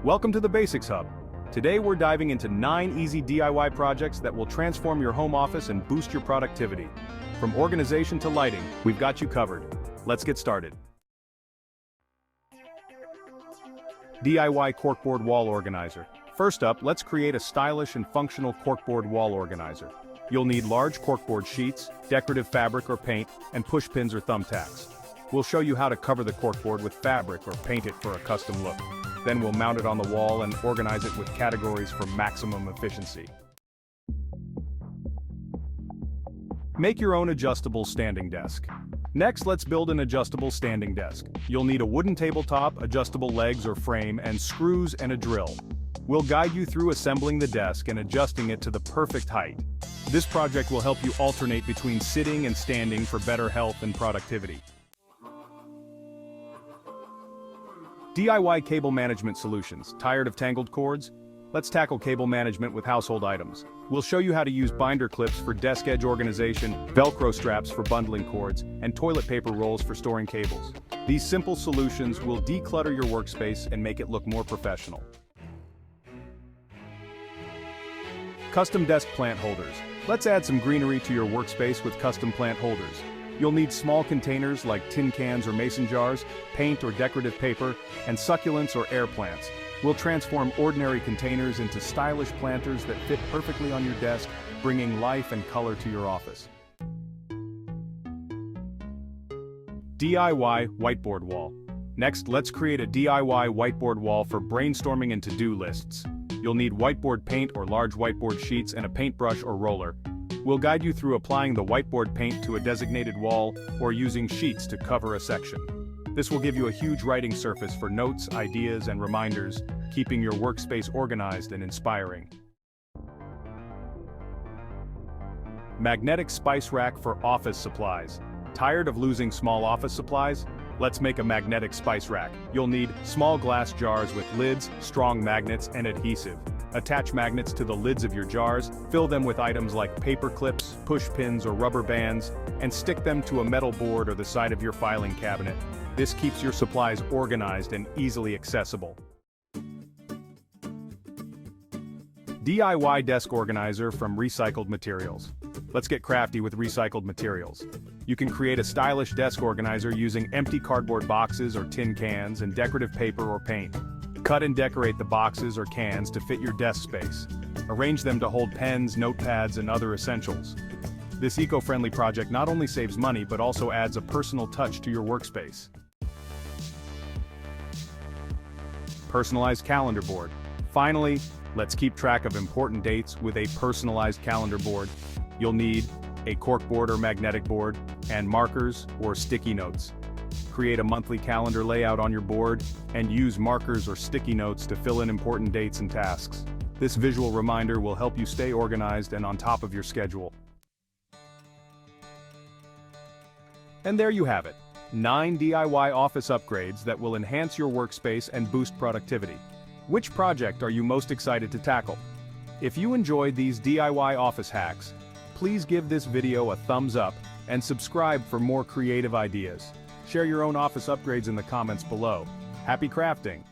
Welcome to the Basics Hub. Today we're diving into 9 easy DIY projects that will transform your home office and boost your productivity. From organization to lighting, we've got you covered. Let's get started. DIY Corkboard Wall Organizer. First up, let's create a stylish and functional corkboard wall organizer. You'll need large corkboard sheets, decorative fabric or paint, and push pins or thumbtacks. We'll show you how to cover the corkboard with fabric or paint it for a custom look. Then we'll mount it on the wall and organize it with categories for maximum efficiency. Make your own adjustable standing desk. Next, let's build an adjustable standing desk. You'll need a wooden tabletop, adjustable legs or frame, and screws and a drill. We'll guide you through assembling the desk and adjusting it to the perfect height. This project will help you alternate between sitting and standing for better health and productivity. DIY Cable Management Solutions. Tired of tangled cords? Let's tackle cable management with household items. We'll show you how to use binder clips for desk edge organization, Velcro straps for bundling cords, and toilet paper rolls for storing cables. These simple solutions will declutter your workspace and make it look more professional. Custom desk plant holders. Let's add some greenery to your workspace with custom plant holders. You'll need small containers like tin cans or mason jars, paint or decorative paper, and succulents or air plants. We'll transform ordinary containers into stylish planters that fit perfectly on your desk, bringing life and color to your office. DIY Whiteboard Wall. Next, let's create a DIY whiteboard wall for brainstorming and to-do lists. You'll need whiteboard paint or large whiteboard sheets and a paintbrush or roller. We'll guide you through applying the whiteboard paint to a designated wall or using sheets to cover a section. This will give you a huge writing surface for notes, ideas, and reminders, keeping your workspace organized and inspiring. Magnetic spice rack for office supplies. Tired of losing small office supplies? Let's make a magnetic spice rack. You'll need small glass jars with lids, strong magnets, and adhesive. Attach magnets to the lids of your jars, fill them with items like paper clips, push pins, or rubber bands, and stick them to a metal board or the side of your filing cabinet. This keeps your supplies organized and easily accessible. DIY desk organizer from recycled materials. Let's get crafty with recycled materials. You can create a stylish desk organizer using empty cardboard boxes or tin cans and decorative paper or paint. Cut and decorate the boxes or cans to fit your desk space. Arrange them to hold pens, notepads, and other essentials. This eco-friendly project not only saves money but also adds a personal touch to your workspace. Personalized calendar board. Finally, let's keep track of important dates with a personalized calendar board. You'll need a corkboard or magnetic board, and markers or sticky notes. Create a monthly calendar layout on your board, and use markers or sticky notes to fill in important dates and tasks. This visual reminder will help you stay organized and on top of your schedule. And there you have it. 9 DIY office upgrades that will enhance your workspace and boost productivity. Which project are you most excited to tackle? If you enjoyed these DIY office hacks, please give this video a thumbs up and subscribe for more creative ideas. Share your own office upgrades in the comments below. Happy crafting!